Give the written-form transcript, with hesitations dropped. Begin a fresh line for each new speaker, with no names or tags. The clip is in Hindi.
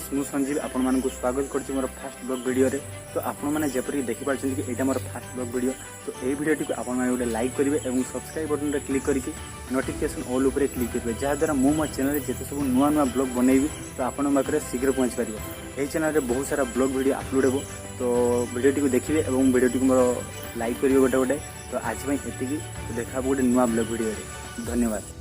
फ्रेंड्स मु संजीव आपण मानक स्वागत करछि मोर फास्ट ब्लॉग वीडियो रे। तो आपण माने जेपरि देखि पाछन कि एटा मोर फास्ट ब्लॉग वीडियो। तो ए वीडियो टी आपण माने गोटे लाइक करिवे एवं सब्सक्राइब बटन रे क्लिक करके नोटिफिकेशन ऑल ऊपर क्लिक करिवे, जहा द्वारा मु मो चैनल रे जेते सब नुवा नुवा ब्लॉग बनैबी तो आपण माकरे शीघ्र पहुंच परिबो। ए चैनल रे बहुत सारा ब्लॉग वीडियो अपलोड हेबो, तो वीडियो टी को देखिवे एवं वीडियो टी को मोर लाइक करिवे गोटे गोटे। तो आज पई एतिकी, तो देखा गोटे नुवा ब्लॉग वीडियो रे। धन्यवाद।